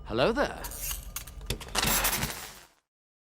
Hello there.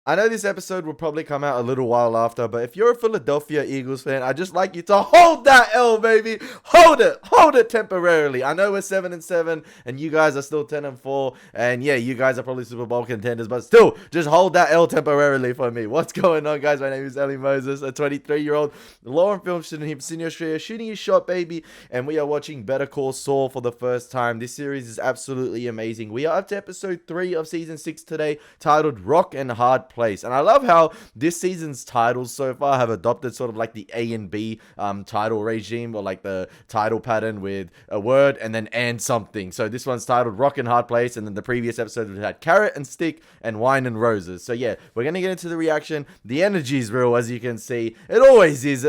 I know this episode will probably come out a little while after, but if you're a Philadelphia Eagles fan, I'd just like you to hold that L, baby. Hold it temporarily. I know we're 7-7, and you guys are still 10-4, and yeah, you guys are probably Super Bowl contenders, but still, just hold that L temporarily for me. What's going on, guys? My name is Elie Moses, a 23-year-old law and film student here in Sydney, Australia, shooting his shot, baby, and we are watching Better Call Saul for the first time. This series is absolutely amazing. We are up to episode 3 of season 6 today, titled Rock and Hard Place. And I love how this season's titles so far have adopted sort of like the A and B title regime, or like the title pattern with a word and then and something. So this one's titled Rock and Hard Place, and then the previous episode we had Carrot and Stick and Wine and Roses. So yeah, we're gonna get into the reaction. The energy is real, as you can see. It always is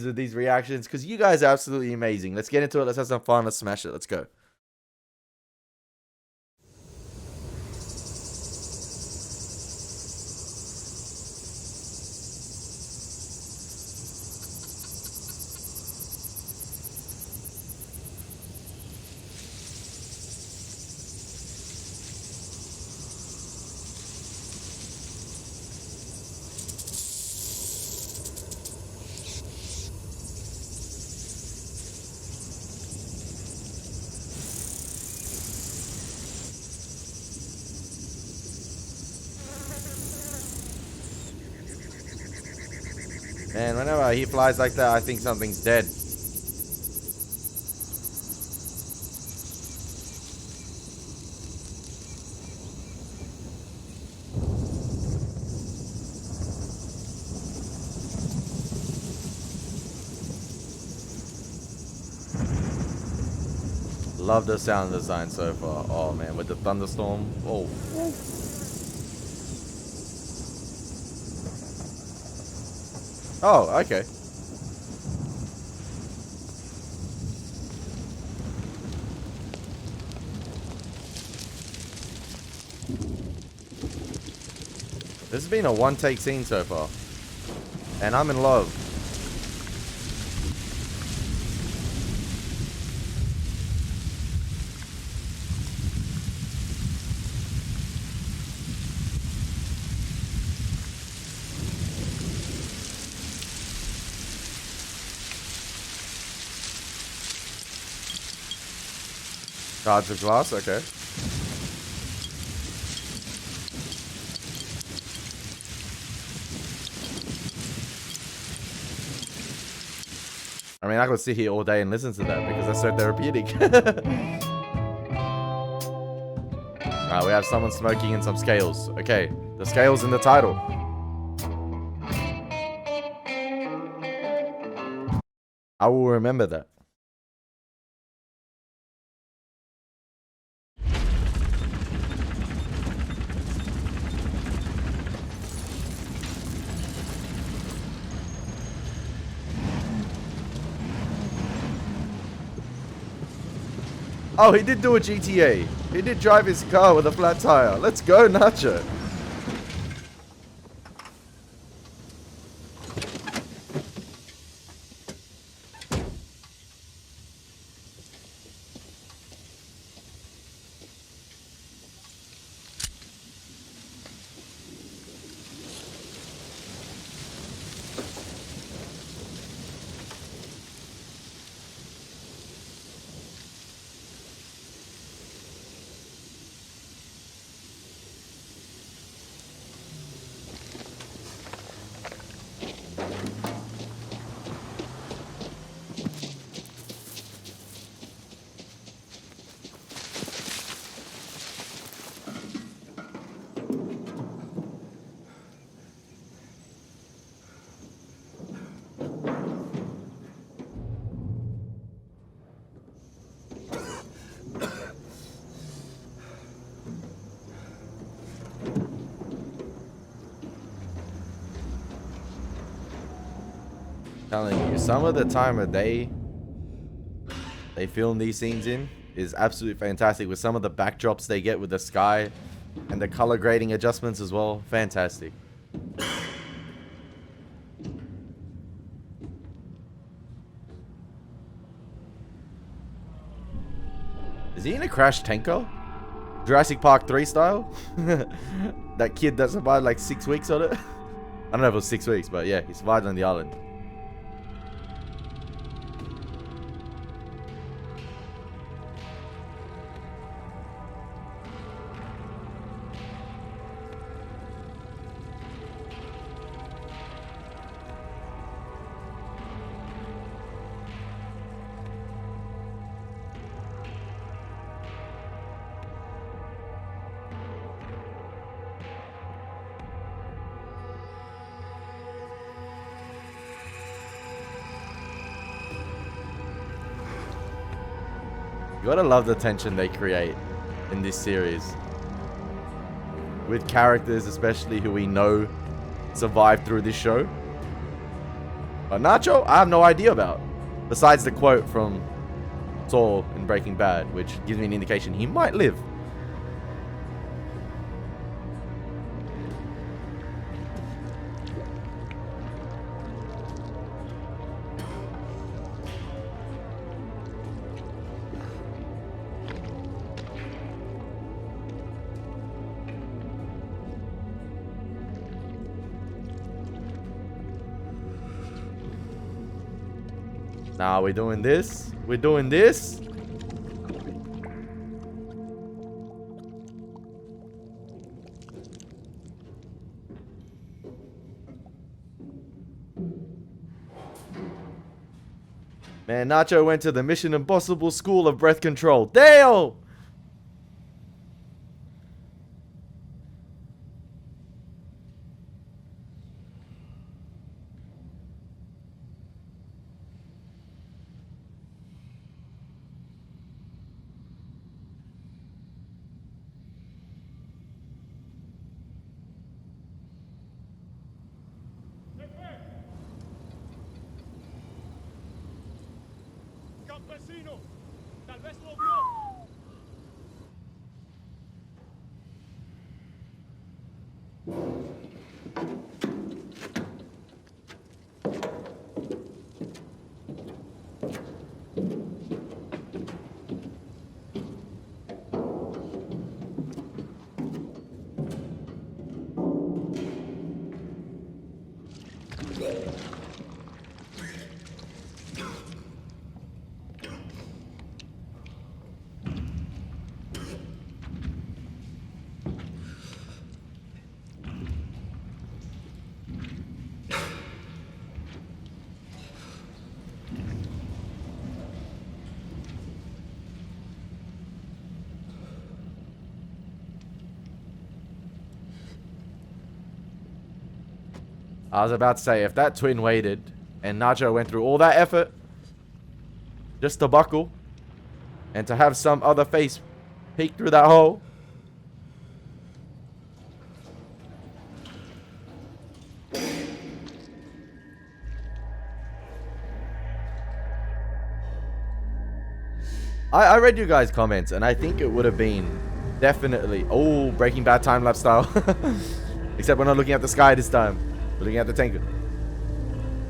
with these reactions, because you guys are absolutely amazing. Let's get into it. Let's have some fun. Let's smash it. Let's go. Man, whenever he flies like that, I think something's dead. Love the sound design so far. Oh man, with the thunderstorm. Oh. Oh, okay. This has been a one-take scene so far, and I'm in love. Shards of glass, okay. I mean, I could sit here all day and listen to that because that's so therapeutic. Alright, we have someone smoking and some scales. Okay, the scales in the title. I will remember that. Oh, he did do a GTA. He did drive his car with a flat tire. Let's go, Nacho. Telling you, some of the time of day they film these scenes in is absolutely fantastic, with some of the backdrops they get with the sky and the color grading adjustments as well. Fantastic. Is he in a crashed tanker? Jurassic Park 3 style. That kid that survived like 6 weeks on it. I don't know if it was 6 weeks, but yeah, he survived on the island. You gotta love the tension they create in this series. With characters, especially who we know survived through this show. But Nacho, I have no idea about. Besides the quote from Saul in Breaking Bad, which gives me an indication he might live. Nah, we're doing this. We're doing this. Man, Nacho went to the Mission Impossible School of Breath Control. Damn! Campesino, tal vez lo vio. I was about to say, if that twin waited and Nacho went through all that effort just to buckle and to have some other face peek through that hole. I read you guys' comments and I think it would have been definitely, oh, Breaking Bad time-lapse style. Except we're not looking at the sky this time. We're looking at the tanker.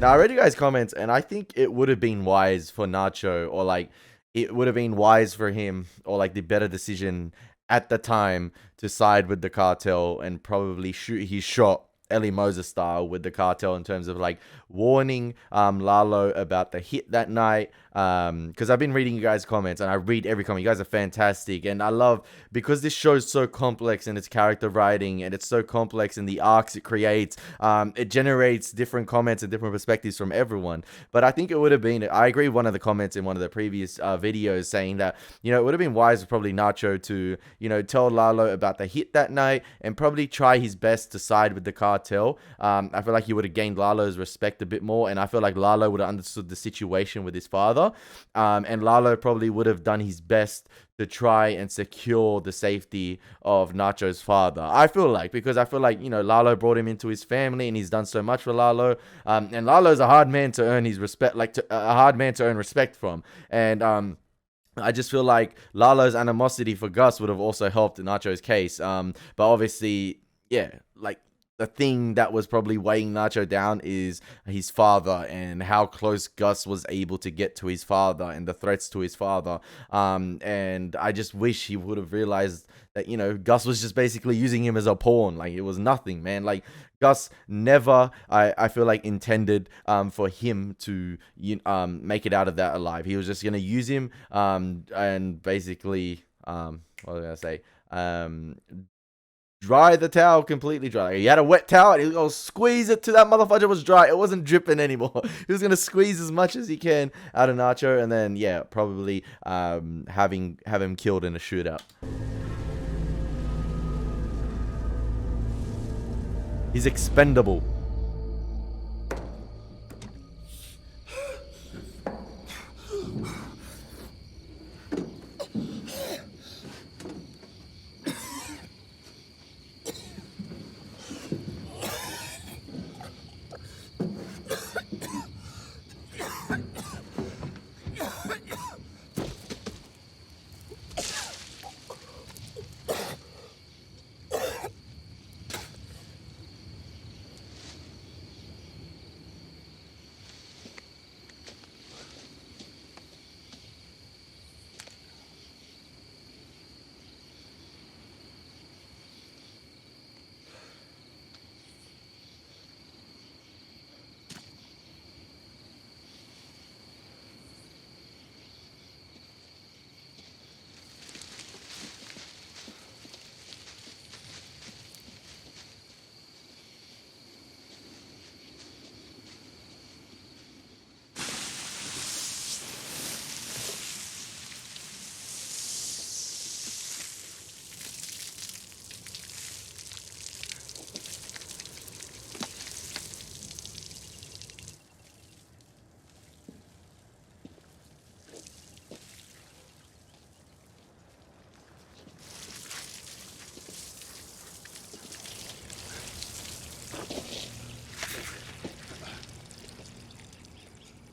Now, I read you guys' comments, and I think it would have been wise for Nacho, or like, it would have been wise for him, or like the better decision at the time to side with the cartel and probably shoot his shot Elie Moses style with the cartel in terms of like warning Lalo about the hit that night, because I've been reading you guys' comments and I read every comment. You guys are fantastic, and I love, because this show's so complex in its character writing and it's so complex in the arcs it creates, it generates different comments and different perspectives from everyone. But I think it would have been, I agree with one of the comments in one of the previous videos saying that, you know, it would have been wise for probably Nacho to, you know, tell Lalo about the hit that night and probably try his best to side with the cartel. I feel like he would have gained Lalo's respect a bit more, and I feel like Lalo would have understood the situation with his father, and Lalo probably would have done his best to try and secure the safety of Nacho's father. I feel like, because I feel like, you know, Lalo brought him into his family and he's done so much for Lalo, and Lalo's a hard man to earn his respect, like a hard man to earn respect from, and I just feel like Lalo's animosity for Gus would have also helped Nacho's case, but obviously, yeah, like, the thing that was probably weighing Nacho down is his father and how close Gus was able to get to his father and the threats to his father. And I just wish he would have realized that, you know, Gus was just basically using him as a pawn. Like, it was nothing, man. Like, Gus never, I feel like, intended for him to make it out of that alive. He was just going to use him and basically, what was I going to say? Dry the towel completely dry. He had a wet towel and he was going to squeeze it till that motherfucker was dry. It wasn't dripping anymore. He was going to squeeze as much as he can out of Nacho and then, yeah, probably have him killed in a shootout. He's expendable.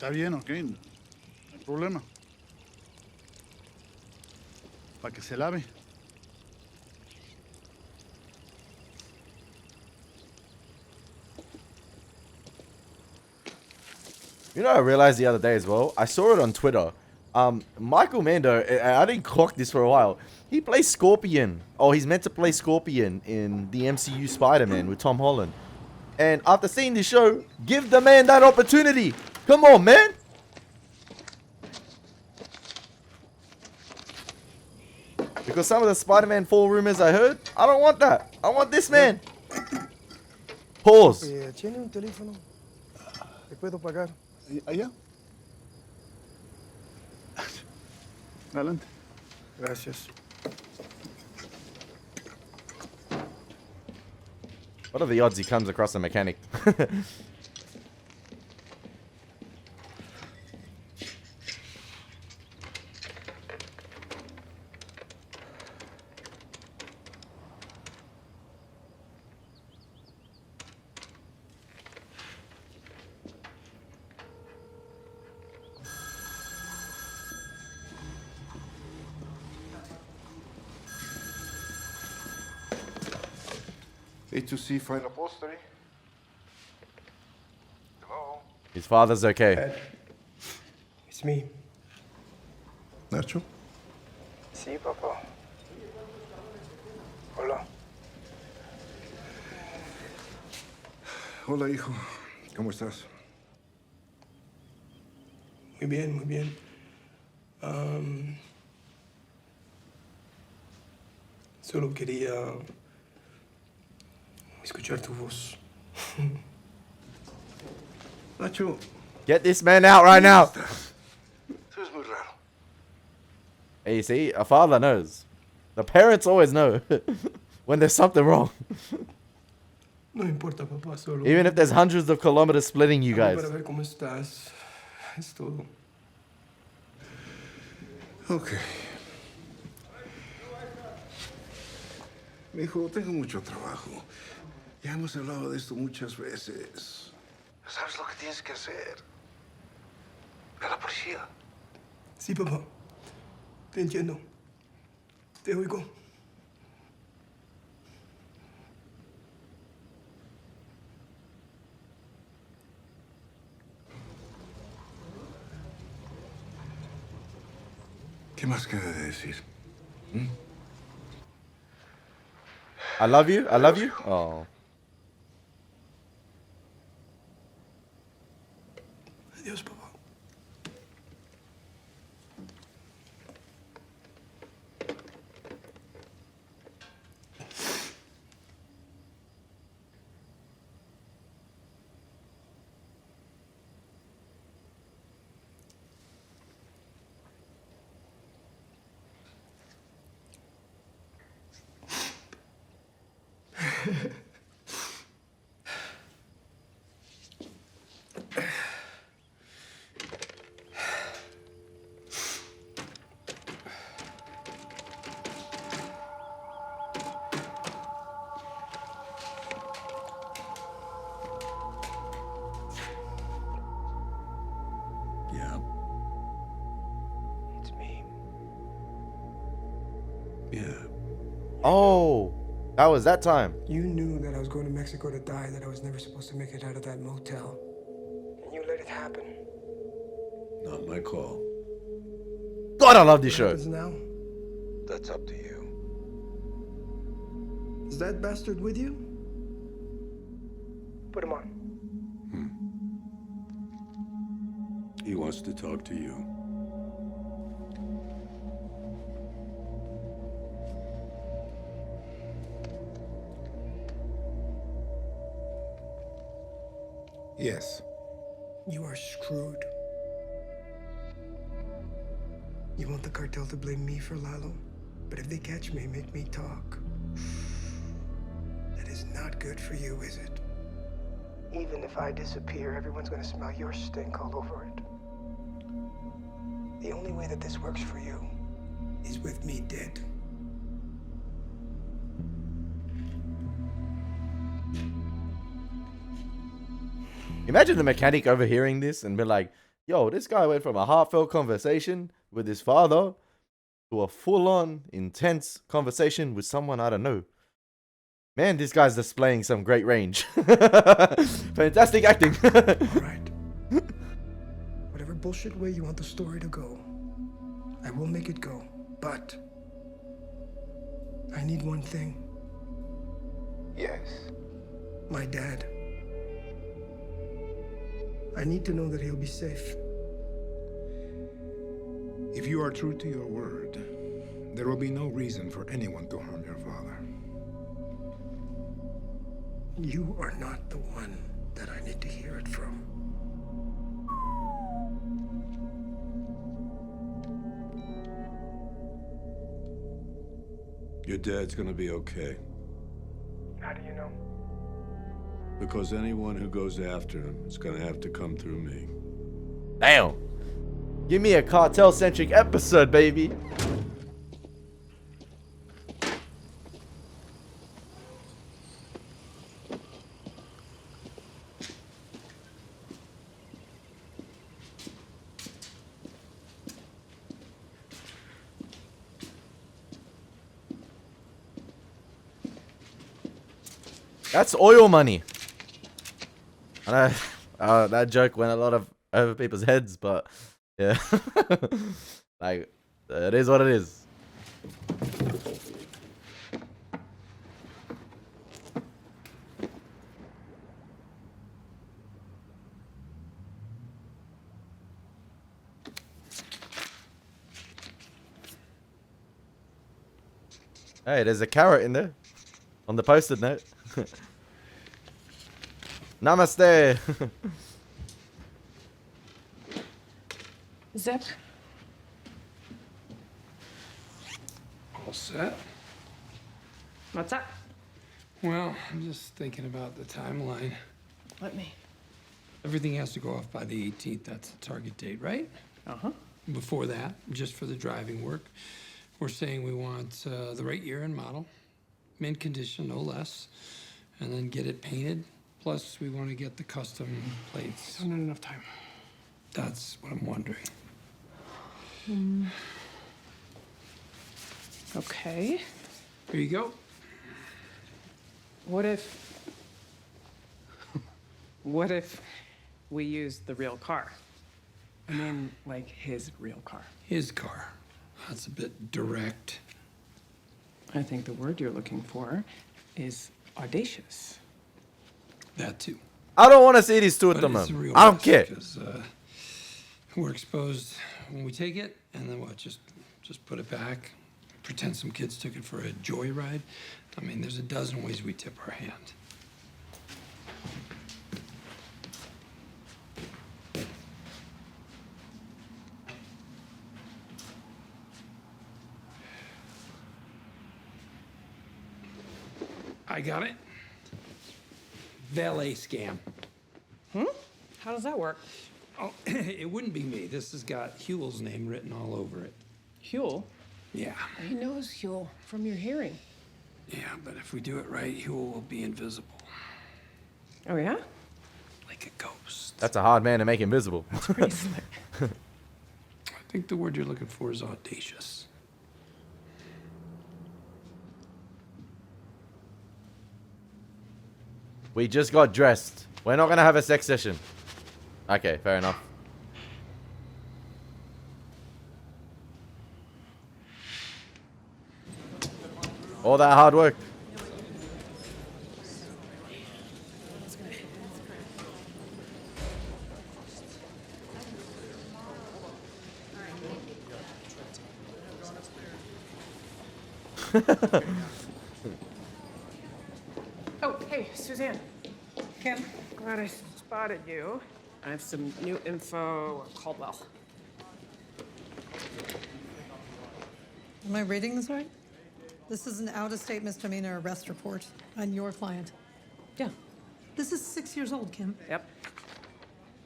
Está bien, ok. No hay problema. Para que se lave. You know, I realized the other day as well. I saw it on Twitter. Michael Mando, I didn't clock this for a while. He plays Scorpion. Oh, he's meant to play Scorpion in the MCU Spider-Man with Tom Holland. And after seeing this show, give the man that opportunity. Come on, man. Because some of the Spider-Man 4 rumors I heard, I don't want that. I want this man. Pause. Tiene un teléfono. ¿Te puedo pagar? ¿Allá? Adelante. Gracias. What are the odds he comes across a mechanic? A2C final upholstery. Hello? His father's okay. Ed, it's me. Nacho? Sí, papá. Hola. Hola, hijo. ¿Cómo estás? Muy bien, muy bien. Solo quería escuchar tu voz. Nacho, Get this man out right now. eso es muy raro. Hey, you see, a father knows. The parents always know when there's something wrong. No importa, papá, solo. Even if there's hundreds of kilometers splitting you Llamé guys. para ver cómo estás. Es todo. Ok. Mijo, tengo mucho trabajo. Ya hemos hablado de esto muchas veces. ¿Sabes lo que tienes que hacer? Ve a la policía. Sí, papá. Te entiendo. Te oigo. ¿Qué más queda de decir? I love you. I love you. Oh. Adiós, papá. Yeah. It's me. Yeah. Oh. That was that time. You knew that I was going to Mexico to die, that I was never supposed to make it out of that motel. And you let it happen. Not my call. God, I love this What show. happens now? That's up to you. Is that bastard with you? Put him on. He wants to talk to you. Yes. You are screwed. You want the cartel to blame me for Lalo? But if they catch me, make me talk. That is not good for you, is it? Even if I disappear, everyone's gonna smell your stink all over it. The only way that this works for you is with me dead. Imagine the mechanic overhearing this and be like, yo, this guy went from a heartfelt conversation with his father to a full-on, intense conversation with someone I don't know. Man, this guy's displaying some great range. Fantastic acting. All right. Whatever bullshit way you want the story to go, I will make it go. But I need one thing. Yes. My dad. I need to know that he'll be safe. If you are true to your word, there will be no reason for anyone to harm your father. You are not the one that I need to hear it from. Your dad's gonna be okay. How do you know? Because anyone who goes after him is gonna have to come through me. Damn. Give me a cartel-centric episode, baby. That's oil money. I know that joke went a lot of over people's heads, but yeah, like it is what it is. Hey, there's a carrot in there on the post-it note. Namaste. Zip. All set? What's up? Well, I'm just thinking about the timeline. Let me. Everything has to go off by the 18th. That's the target date, right? Uh-huh. Before that, just for the driving work, we're saying we want the right year and model, mint condition, no less, and then get it painted. Plus, we want to get the custom plates. Not enough time. That's what I'm wondering. Okay. Here you go. What if we use the real car? I mean, like his real car. His car. That's a bit direct. I think the word you're looking for is audacious. That too. I don't want to see these two at But the it's a moment. real I don't risk care. Because we're exposed when we take it, and then what? Just put it back, pretend some kids took it for a joyride. I mean, there's a dozen ways we tip our hand. I got it. Valet scam. How does that work? Oh, it wouldn't be me. This has got Huel's name written all over it. Huel? Yeah. He knows Huel from your hearing. Yeah, but if we do it right, Huel will be invisible. Oh, yeah? Like a ghost. That's a hard man to make invisible. Pretty slick. I think the word you're looking for is audacious. We just got dressed. We're not gonna have a sex session. Okay, fair enough. All that hard work. Oh, hey, Suzanne. Kim, glad I spotted you. I have some new info on Caldwell. Am I reading this right? This is an out-of-state misdemeanor arrest report on your client. Yeah. This is 6 years old, Kim. Yep.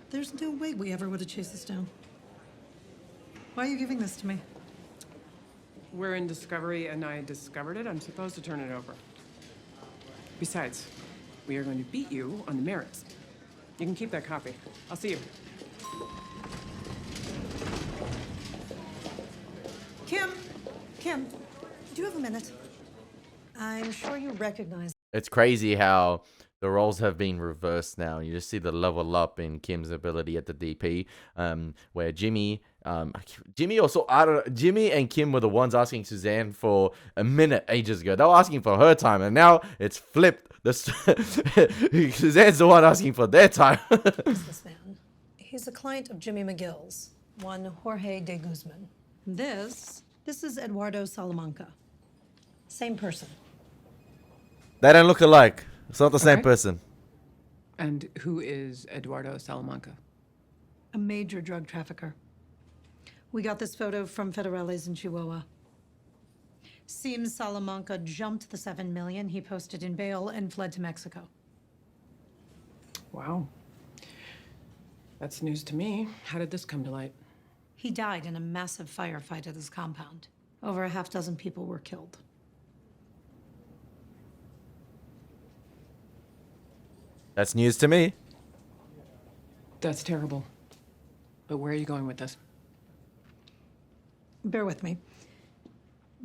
There's no way we ever would have chased this down. Why are you giving this to me? We're in discovery and I discovered it. I'm supposed to turn it over. Besides, we are going to beat you on the merits. You can keep that copy. I'll see you. Kim, do you have a minute? I'm sure you recognize. It's crazy how the roles have been reversed now. You just see the level up in Kim's ability at the DP, where Jimmy also, I don't know, Jimmy and Kim were the ones asking Suzanne for a minute ages ago. They were asking for her time, and now it's flipped. Suzanne's the one asking for their time. Businessman. He's a client of Jimmy McGill's, one Jorge de Guzman. This is Eduardo Salamanca. Same person. They don't look alike. It's not the same Okay. person. And who is Eduardo Salamanca? A major drug trafficker. We got this photo from Federales in Chihuahua. Seems Salamanca jumped the $7 million he posted in bail and fled to Mexico. Wow. That's news to me. How did this come to light? He died in a massive firefight at his compound. Over a half dozen people were killed. That's news to me. That's terrible. But where are you going with this? Bear with me.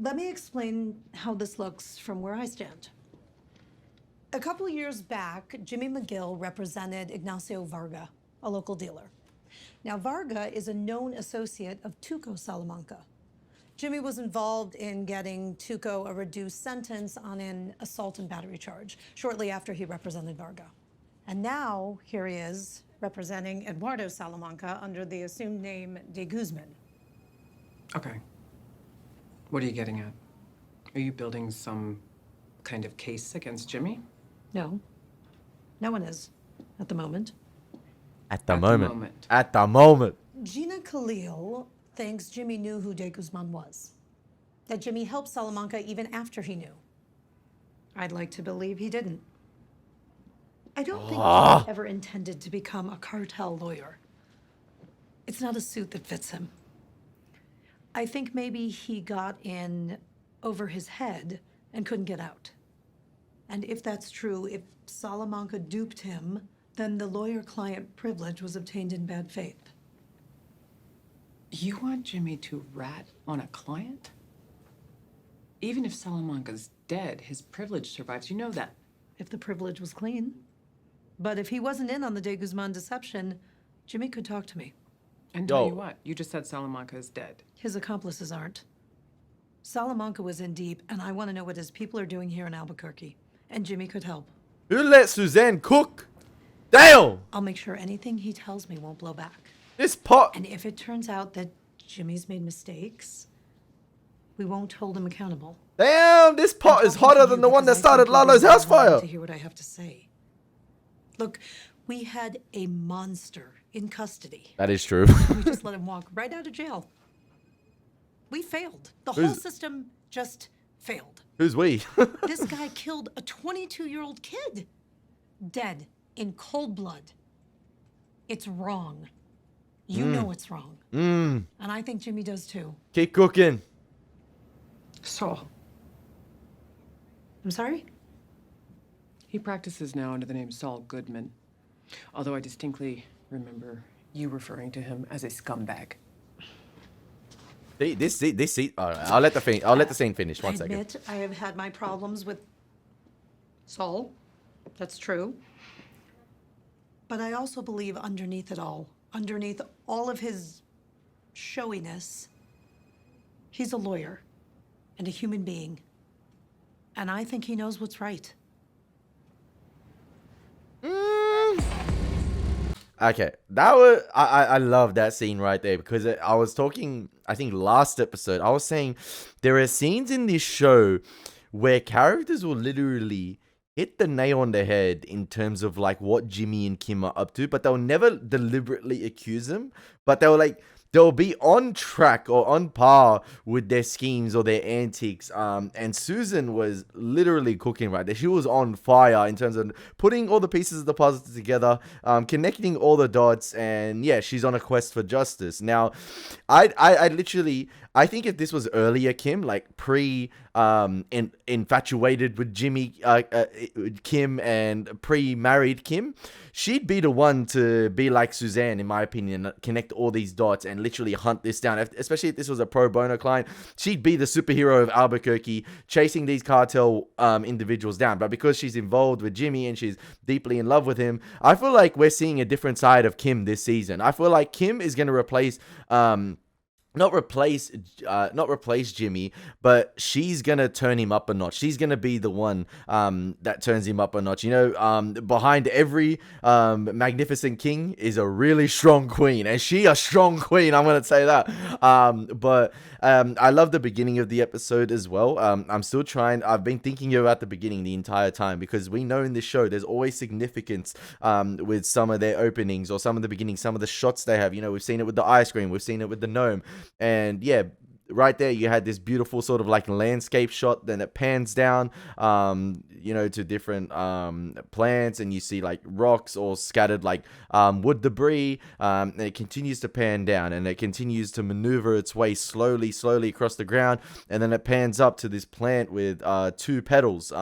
Let me explain how this looks from where I stand. A couple years back, Jimmy McGill represented Ignacio Varga, a local dealer. Now, Varga is a known associate of Tuco Salamanca. Jimmy was involved in getting Tuco a reduced sentence on an assault and battery charge shortly after he represented Varga. And now, here he is, representing Eduardo Salamanca under the assumed name de Guzman. Okay. What are you getting at? Are you building some kind of case against Jimmy? No. No one is, at the moment. At the At the moment. moment. At the moment. Gina Khalil thinks Jimmy knew who de Guzman was. That Jimmy helped Salamanca even after he knew. I'd like to believe he didn't. I don't think Jimmy ever intended to become a cartel lawyer. It's not a suit that fits him. I think maybe he got in over his head and couldn't get out. And if that's true, if Salamanca duped him, then the lawyer-client privilege was obtained in bad faith. You want Jimmy to rat on a client? Even if Salamanca's dead, his privilege survives. You know that. If the privilege was clean. But if he wasn't in on the de Guzman deception, Jimmy could talk to me. And tell Yo. you what, you just said Salamanca is dead. His accomplices aren't. Salamanca was in deep, and I want to know what his people are doing here in Albuquerque. And Jimmy could help. Who let Suzanne cook? Damn! I'll make sure anything he tells me won't blow back. This pot. And if it turns out that Jimmy's made mistakes, we won't hold him accountable. Damn, this pot is hotter than the one that started Lalo's house fire. To hear what I have to say. Look, we had a monster in custody. That is true. We just let him walk right out of jail. We failed. The whole system just failed. Who's we? This guy killed a 22-year-old kid. Dead in cold blood. It's wrong. You know it's wrong. And I think Jimmy does too. Keep cooking. Saul. I'm sorry? He practices now under the name Saul Goodman. Although I distinctly remember you referring to him as a scumbag. This scene. All right, I'll let the scene finish. One I second. admit I have had my problems with Saul. That's true. But I also believe underneath it all, underneath all of his showiness, he's a lawyer and a human being. And I think he knows what's right. Okay, that was I love that scene right there because I was talking, I think last episode, I was saying there are scenes in this show where characters will literally hit the nail on the head in terms of like what Jimmy and Kim are up to, but they'll never deliberately accuse them, but they'll be on track or on par with their schemes or their antics. And Susan was literally cooking right there. She was on fire in terms of putting all the pieces of the puzzle together, connecting all the dots, and yeah, she's on a quest for justice. Now, I think if this was earlier Kim, like infatuated with Jimmy, Kim, and pre-married Kim, she'd be the one to be like Suzanne, in my opinion, connect all these dots and literally hunt this down. Especially if this was a pro bono client, she'd be the superhero of Albuquerque, chasing these cartel individuals down. But because she's involved with Jimmy and she's deeply in love with him, I feel like we're seeing a different side of Kim this season. I feel like Kim is going to replace not replace Jimmy, but she's gonna turn him up a notch. She's gonna be the one that turns him up a notch. You know, behind every magnificent king is a really strong queen, and she a strong queen. I'm gonna say that. But I love the beginning of the episode as well. I'm still trying. I've been thinking about the beginning the entire time because we know in this show there's always significance with some of their openings or some of the beginnings, some of the shots they have. You know, we've seen it with the ice cream, we've seen it with the gnome. And yeah, right there you had this beautiful sort of like landscape shot, then it pans down you know, to different plants, and you see like rocks or scattered like wood debris, and it continues to pan down and it continues to maneuver its way slowly across the ground, and then it pans up to this plant with two petals,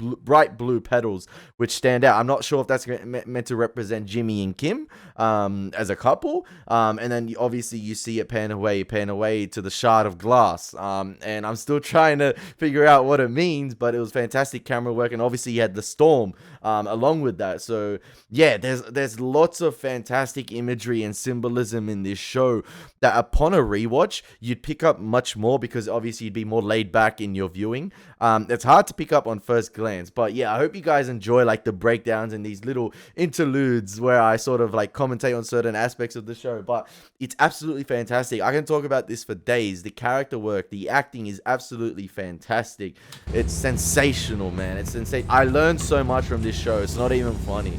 bright blue petals which stand out. I'm not sure if that's meant to represent Jimmy and Kim as a couple, and then obviously you see it pan away to the shard of glass, and I'm still trying to figure out what it means, but it was fantastic camera work, and obviously you had the storm along with that. So yeah, there's lots of fantastic imagery and symbolism in this show that upon a rewatch you'd pick up much more, because obviously you'd be more laid back in your viewing. It's hard to pick up on first glance, but yeah, I hope you guys enjoy like the breakdowns and these little interludes where I sort of like commentate on certain aspects of the show. But it's absolutely fantastic. I can talk about this for days. The character work, the acting is absolutely fantastic. It's sensational, man. It's insane. I learned so much from this show. It's not even funny.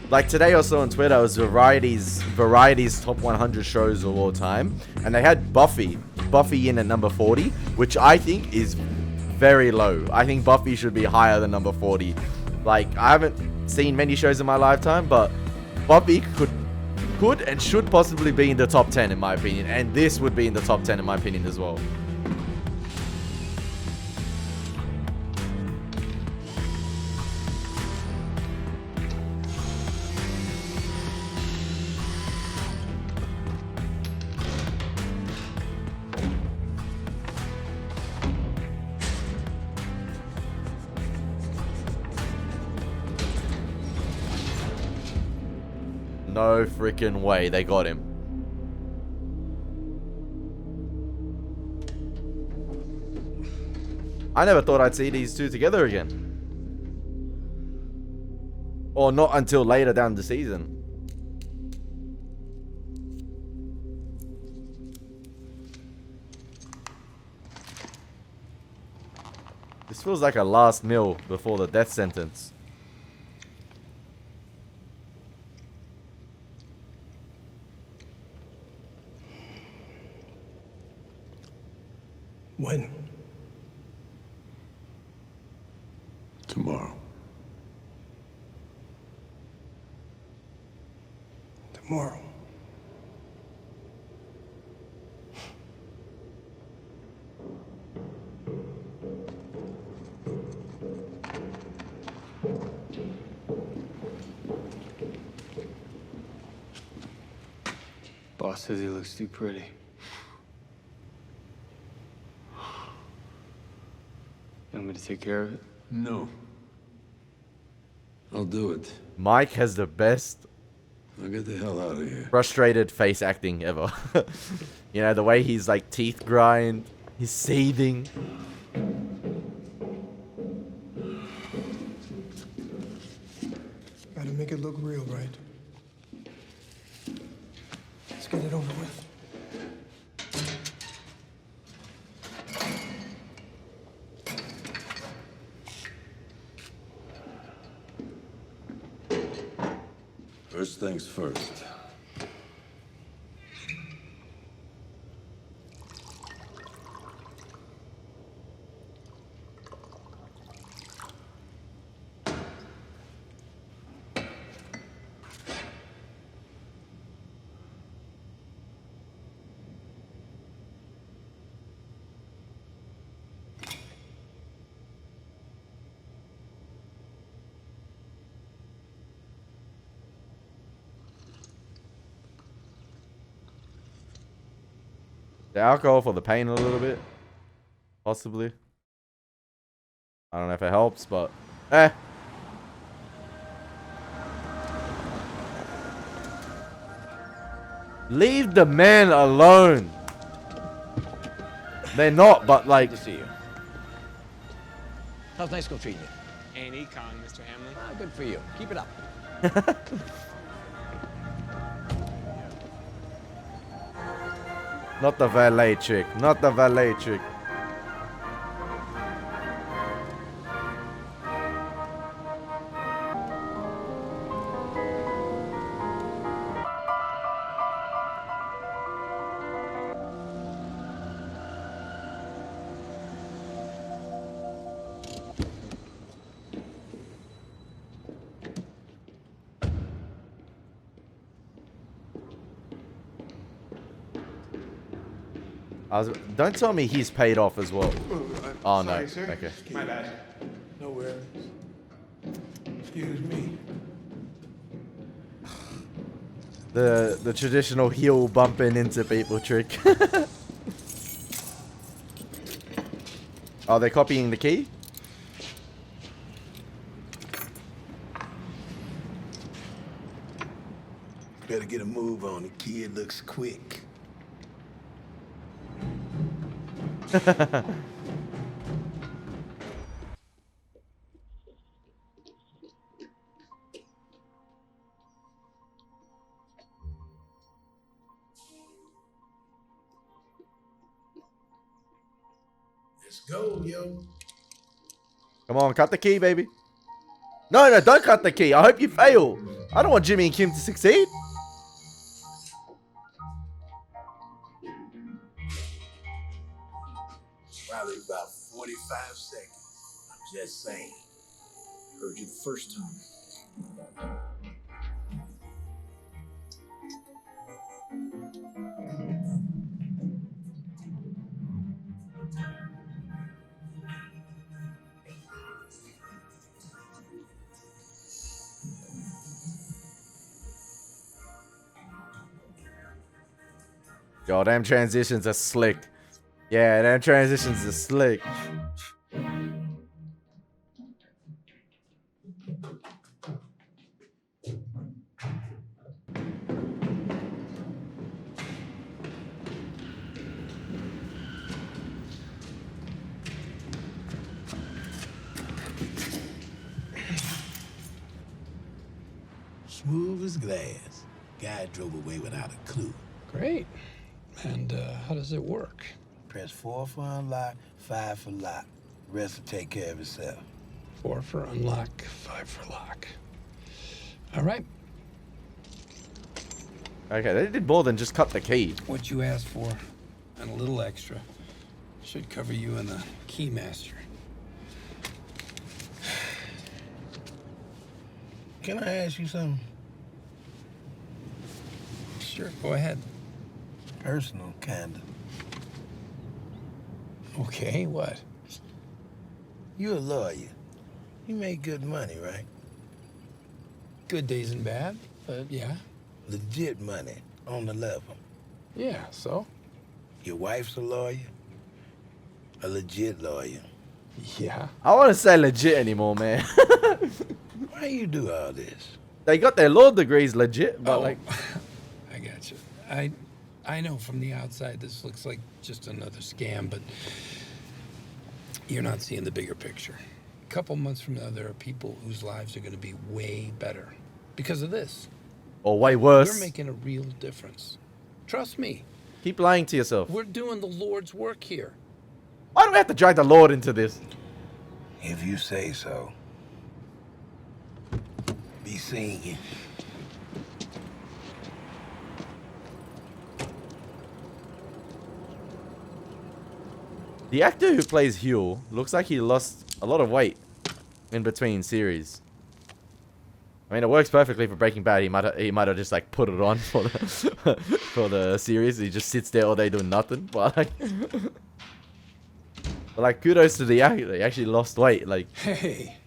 Like today or so on Twitter, it was Variety's top 100 shows of all time, and they had Buffy in at number 40, which I think is very low. I think Buffy should be higher than number 40. Like, I haven't seen many shows in my lifetime, but Buffy could and should possibly be in the top 10 in my opinion, and this would be in the top 10 in my opinion as well. No freaking way they got him. I never thought I'd see these two together again. Or not until later down the season. This feels like a last meal before the death sentence. When? Tomorrow. Tomorrow. Boss says he looks too pretty. You want me to take care of it? No. I'll do it. Mike has the best I'll get the hell out of here. frustrated face acting ever. You know, the way he's like teeth grind, he's seething. Gotta make it look real, right? Let's get it over with. First things first. The alcohol for the pain a little bit. Possibly. I don't know if it helps, but leave the man alone. They're not, but like. Good to see you. How's night school treating you? And econ, Mr. Hamlin. Ah, good for you. Keep it up. Not the valet trick. Not the valet trick. Don't tell me he's paid off as well. Oh no. Sorry, sir. Okay. My bad. No worries. Excuse me. The traditional heel bumping into people trick. Are they copying the key? Better get a move on. The kid looks quick. Let's go, yo. Come on, cut the key, baby. No, no, don't cut the key. I hope you fail. I don't want Jimmy and Kim to succeed. Probably about 45 seconds. I'm just saying. Heard you the first time. Yo, damn transitions are slick. Yeah, damn transitions are slick. as glass. Guy drove away without a clue. Great. And how does it work? Press 4 for unlock, 5 for lock. Rest will take care of itself. 4 for unlock, 5 for lock. All right. Okay, they did more than just cut the key. What you asked for, and a little extra, should cover you and the keymaster. Can I ask you something? Sure, go ahead. Personal, kinda. Okay, what? You a lawyer. You make good money, right? Good days and bad, but yeah. Legit money, on the level. Yeah, so? Your wife's a lawyer? A legit lawyer? Yeah. I want to say legit anymore, man. Why you do all this? They got their law degrees legit, but like... I got you. I know from the outside this looks like just another scam, but you're not seeing the bigger picture. A couple months from now, there are people whose lives are going to be way better because of this. Or way worse. We're making a real difference. Trust me. Keep lying to yourself. We're doing the Lord's work here. Why do we have to drag the Lord into this? If you say so. Be seeing you. The actor who plays Huel looks like he lost a lot of weight in between series. I mean, it works perfectly for Breaking Bad. He might have just like put it on for the for the series. He just sits there all day doing nothing. But like kudos to the actor. He actually lost weight. Like, Hey,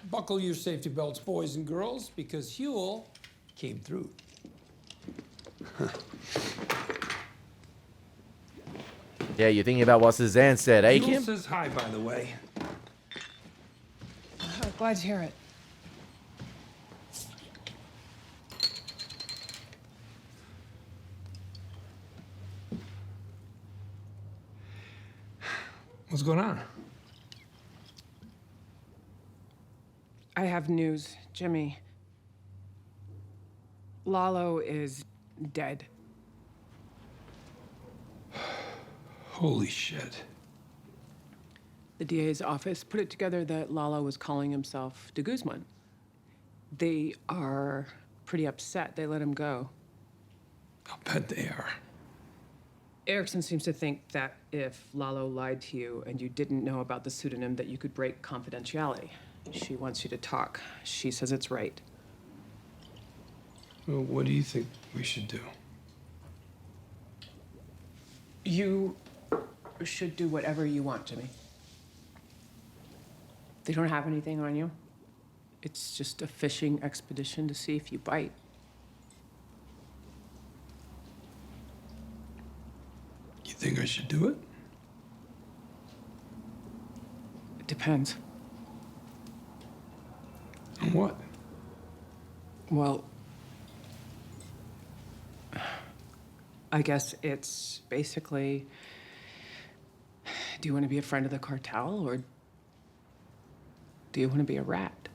buckle your safety belts, boys and girls, because Huel came through. yeah, you're thinking about what Suzanne said, eh, Huel Kim? says hi, by the way. Glad to hear it. What's going on? I have news, Jimmy. Lalo is dead. Holy shit. The DA's office put it together that Lalo was calling himself de Guzman. They are pretty upset they let him go. I'll bet they are. Erickson seems to think that if Lalo lied to you and you didn't know about the pseudonym, that you could break confidentiality. She wants you to talk. She says it's right. Well, what do you think we should do? You should do whatever you want, Jimmy. They don't have anything on you. It's just a fishing expedition to see if you bite. You think I should do it? It depends. On what? Well, I guess it's basically, do you want to be a friend of the cartel, or do you want to be a rat?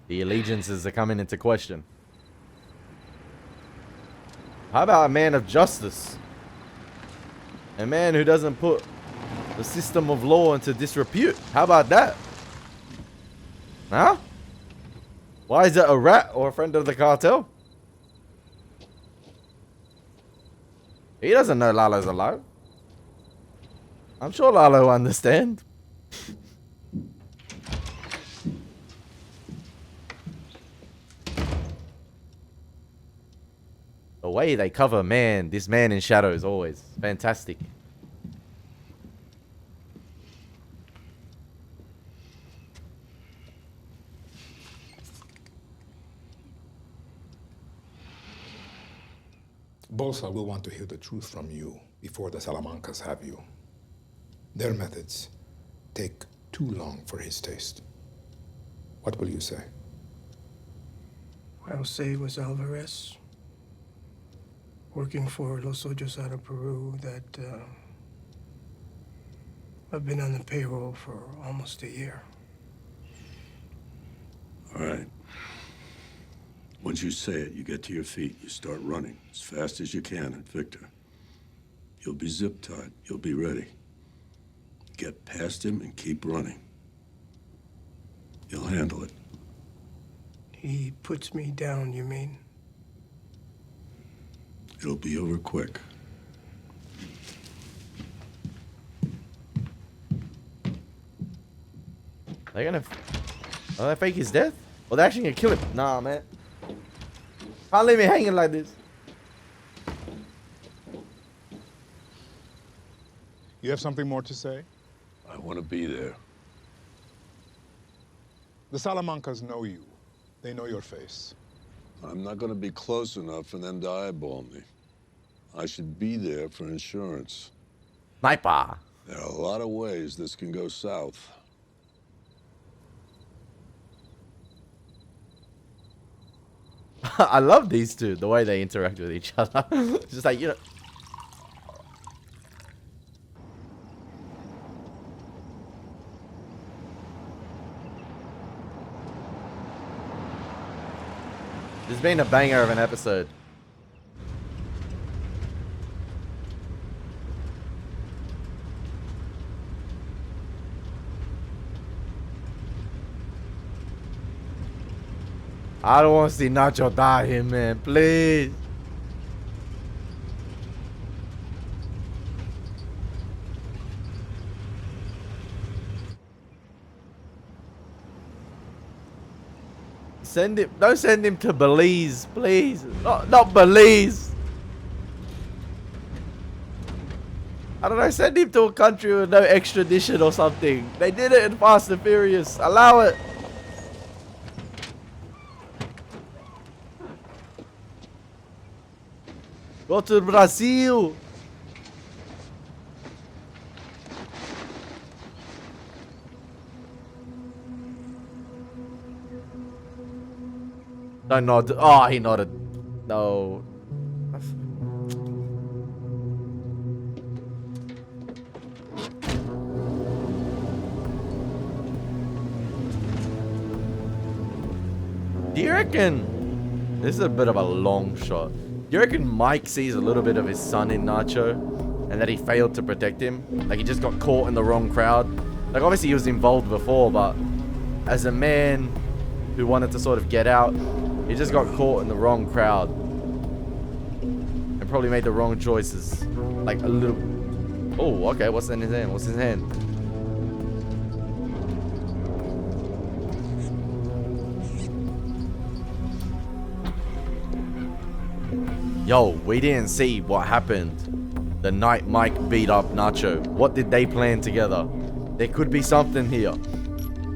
The allegiances are coming into question. How about a man of justice? A man who doesn't put the system of law into disrepute. How about that? Huh? Why is it a rat or a friend of the cartel? He doesn't know Lalo's alive. I'm sure Lalo will understand. The way they cover this man in shadows, always fantastic. Bolsa will want to hear the truth from you before the Salamancas have you. Their methods take too long for his taste. What will you say? I'll say it was Alvarez, working for Los Ojos out of Peru, that I've been on the payroll for almost a year. All right. Once you say it, you get to your feet. You start running as fast as you can at Victor. You'll be zip-tied. You'll be ready. Get past him and keep running. You'll handle it. He puts me down, you mean? It'll be over quick. They're gonna... Are they fake his death? Or they're actually gonna kill him? Nah, man. Can't leave me hanging like this. You have something more to say? I want to be there. The Salamancas know you. They know your face. I'm not going to be close enough for them to eyeball me. I should be there for insurance. Sniper. There are a lot of ways this can go south. I love these two, the way they interact with each other. It's just like, you know. This has been a banger of an episode. I don't want to see Nacho die here, man. Please. Send him. Don't send him to Belize, please. Not Belize. I don't know. Send him to a country with no extradition or something. They did it in Fast and Furious. Allow it. Go to Brazil. No, nod. Oh, he nodded. No. Do you reckon this is a bit of a long shot? Do you reckon Mike sees a little bit of his son in Nacho and that he failed to protect him? Like he just got caught in the wrong crowd? Like obviously he was involved before, but as a man who wanted to sort of get out, he just got caught in the wrong crowd and probably made the wrong choices. Like a little... Oh, okay. What's in his hand? What's in his hand? Yo, we didn't see what happened the night Mike beat up Nacho. What did they plan together? There could be something here.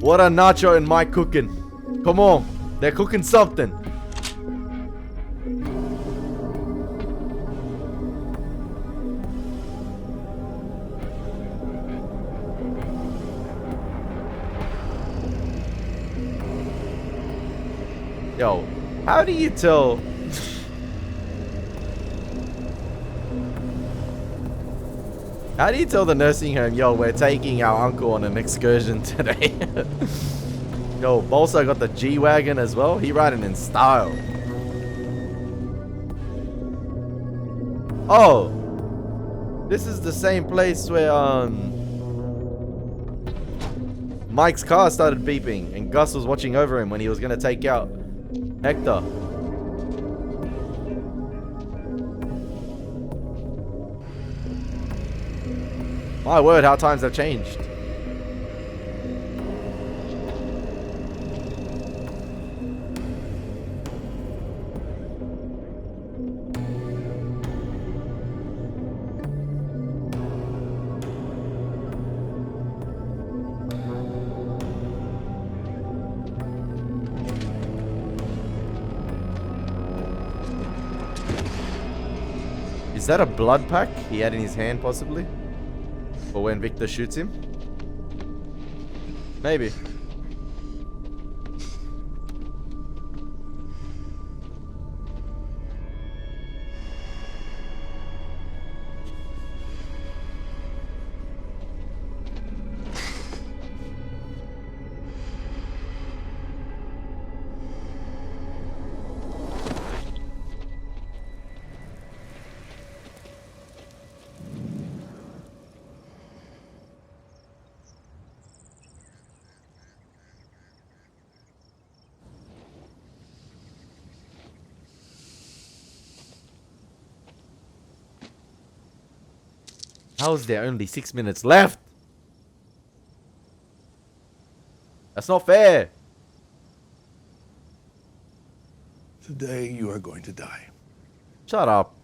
What are Nacho and Mike cooking? Come on, they're cooking something. Yo, how do you tell... How do you tell the nursing home, yo, we're taking our uncle on an excursion today? Yo, Bolsa got the G-Wagon as well. He riding in style. Oh. This is the same place where, Mike's car started beeping and Gus was watching over him when he was going to take out Hector. My word, how times have changed. Is that a blood pack he had in his hand, possibly? For when Victor shoots him? Maybe. How is there only 6 minutes left? That's not fair. Today you are going to die. Shut up.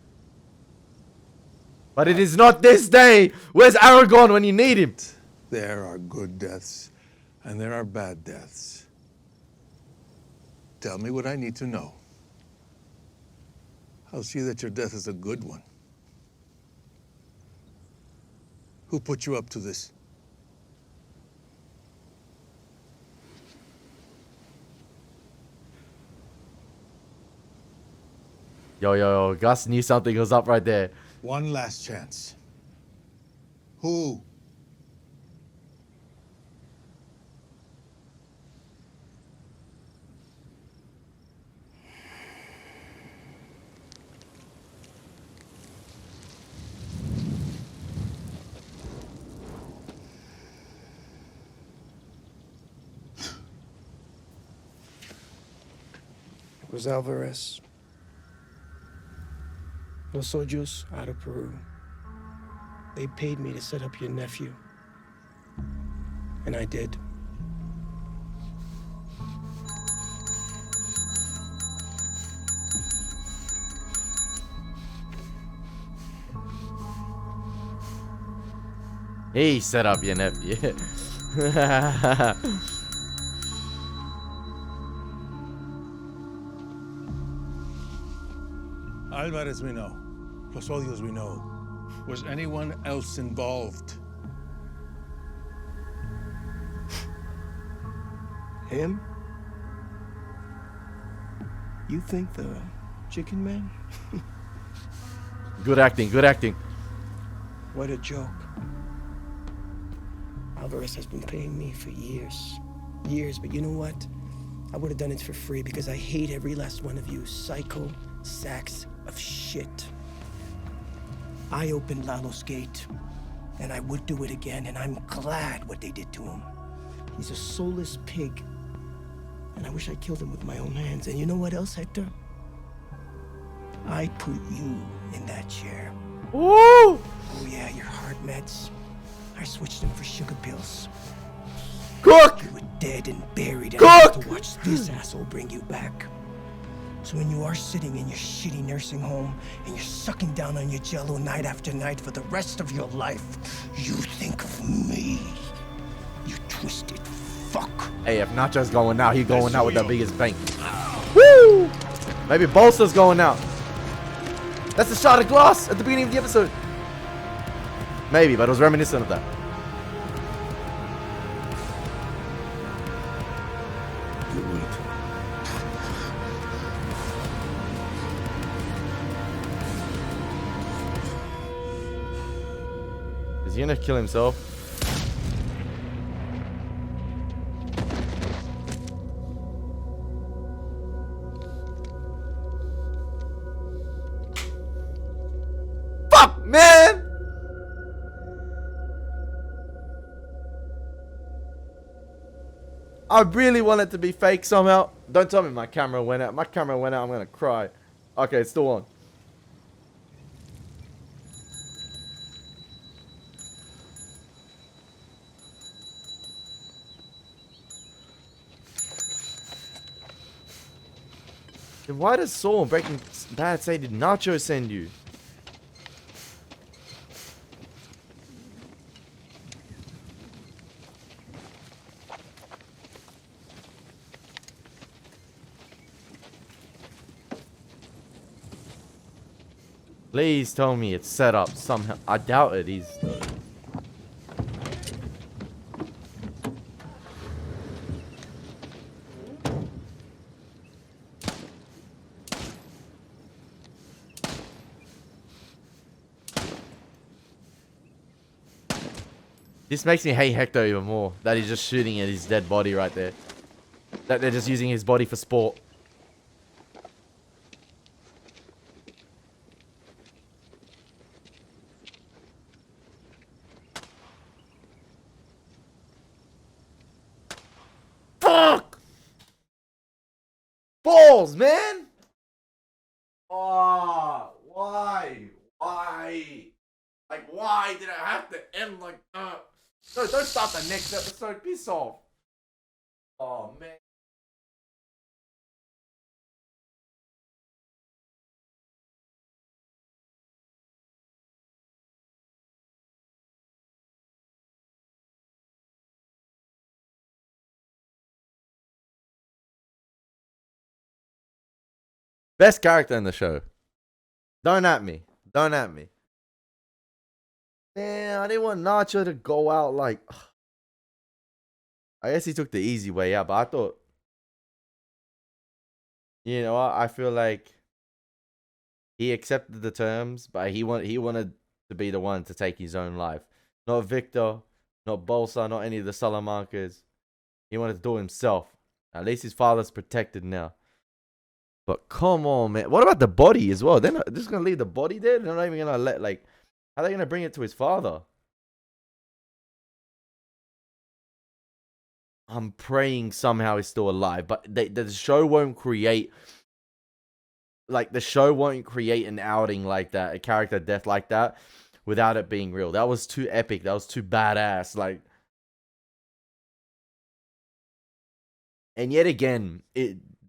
But it is not this day. Where's Aragorn when you need him? There are good deaths, and there are bad deaths. Tell me what I need to know. I'll see that your death is a good one. Who put you up to this? Yo, Gus knew something was up right there. One last chance. Who? It was Alvarez. Los Ojos out of Peru. They paid me to set up your nephew. And I did. He set up your nephew. Alvarez we know. Los Odios we know. Was anyone else involved? Him? You think the chicken man? Good acting, good acting. What a joke. Alvarez has been paying me for years. Years, but you know what? I would have done it for free because I hate every last one of you psycho sacks of shit. I opened Lalo's gate, and I would do it again, and I'm glad what they did to him. He's a soulless pig, and I wish I killed him with my own hands. And you know what else, Hector? I put you in that chair. Woo! Oh yeah, your heart meds. I switched them for sugar pills. Cook! You were dead and buried, and I have to watch this asshole bring you back. So when you are sitting in your shitty nursing home and you're sucking down on your jello night after night for the rest of your life, you think of me. You twisted fuck. Hey, if Nacho's going out, he's going out with the biggest bank. Woo! Maybe Bolster's going out. That's the shot of glass at the beginning of the episode. Maybe, but it was reminiscent of that. Is he gonna kill himself? Fuck, man! I really want it to be fake somehow. Don't tell me my camera went out. My camera went out, I'm gonna cry. Okay, it's still on. Then why does Saul and Breaking Bad say did Nacho send you? Please tell me it's set up somehow. I doubt it is though. This makes me hate Hector even more. That he's just shooting at his dead body right there. That they're just using his body for sport. Fuck! Balls, man! Oh, why? Why? Like, why did it No, don't start the next episode. Piss off. Oh, man. Best character in the show. Don't at me. Don't at me. Man, I didn't want Nacho to go out like... I guess he took the easy way out, but I thought... You know what? I feel like he accepted the terms, but he wanted to be the one to take his own life. Not Victor, not Bolsa, not any of the Salamancas. He wanted to do it himself. At least his father's protected now. But come on, man. What about the body as well? They're not just going to leave the body there? They're not even going to let, like... How are they going to bring it to his father? I'm praying somehow he's still alive. But the show won't create... Like, the show won't create an outing like that. A character death like that. Without it being real. That was too epic. That was too badass. Like... And yet again...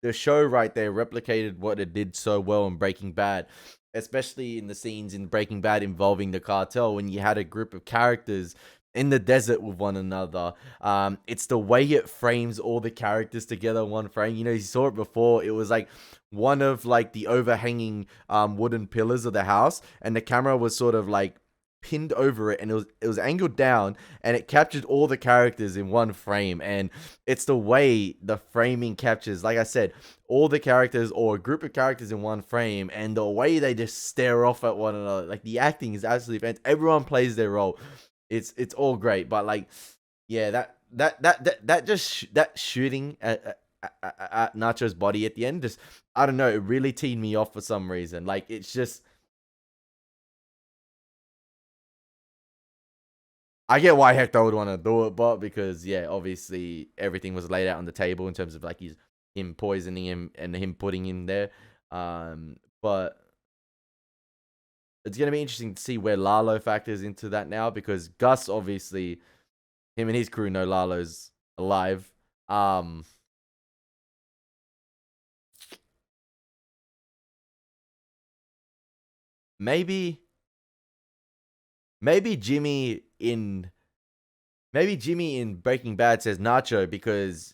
The show right there replicated what it did so well in Breaking Bad, especially in the scenes in Breaking Bad involving the cartel when you had a group of characters in the desert with one another. It's the way it frames all the characters together in one frame. You know, you saw it before. It was like one of like the overhanging wooden pillars of the house, and the camera was sort of like pinned over it, and it was angled down, and it captured all the characters in one frame. And it's the way the framing captures, like I said, all the characters or a group of characters in one frame, and the way they just stare off at one another. Like, the acting is absolutely fantastic. Everyone plays their role. It's all great. But like, yeah, that shooting at Nacho's body at the end, just, I don't know, it really teed me off for some reason. Like, it's just, I get why Hector would want to do it, but because, yeah, obviously everything was laid out on the table in terms of like him poisoning him and him putting him there. But it's going to be interesting to see where Lalo factors into that now, because Gus, obviously, him and his crew know Lalo's alive. Maybe Jimmy in Breaking Bad says Nacho because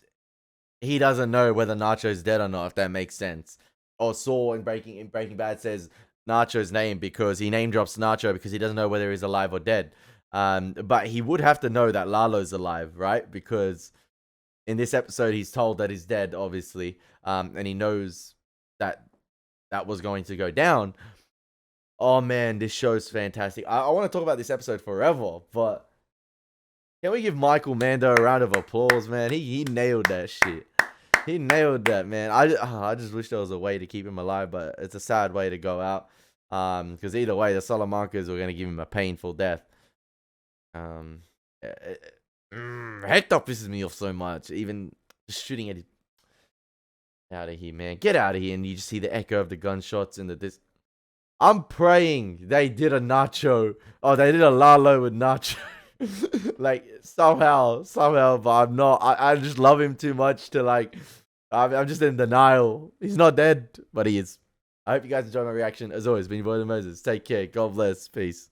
he doesn't know whether Nacho's dead or not, if that makes sense. Or Saul in Breaking Bad says Nacho's name because he name drops Nacho because he doesn't know whether he's alive or dead. But he would have to know that Lalo's alive, right? Because in this episode he's told that he's dead, obviously. And he knows that was going to go down. Oh man, this show's fantastic. I want to talk about this episode forever, but can we give Michael Mando a round of applause, man? He nailed that shit. He nailed that, man. I just wish there was a way to keep him alive, but it's a sad way to go out. Because either way, the Salamancas were going to give him a painful death. Hector pisses me off so much. Even just shooting at his... Out of here, man. Get out of here. And you just see the echo of the gunshots in the... I'm praying they did a Nacho. Oh, they did a Lalo with Nacho. Like, somehow, but I'm not. I just love him too much to, like, I'm just in denial. He's not dead, but he is. I hope you guys enjoyed my reaction. As always, been your boy Elie Moses. Take care. God bless. Peace.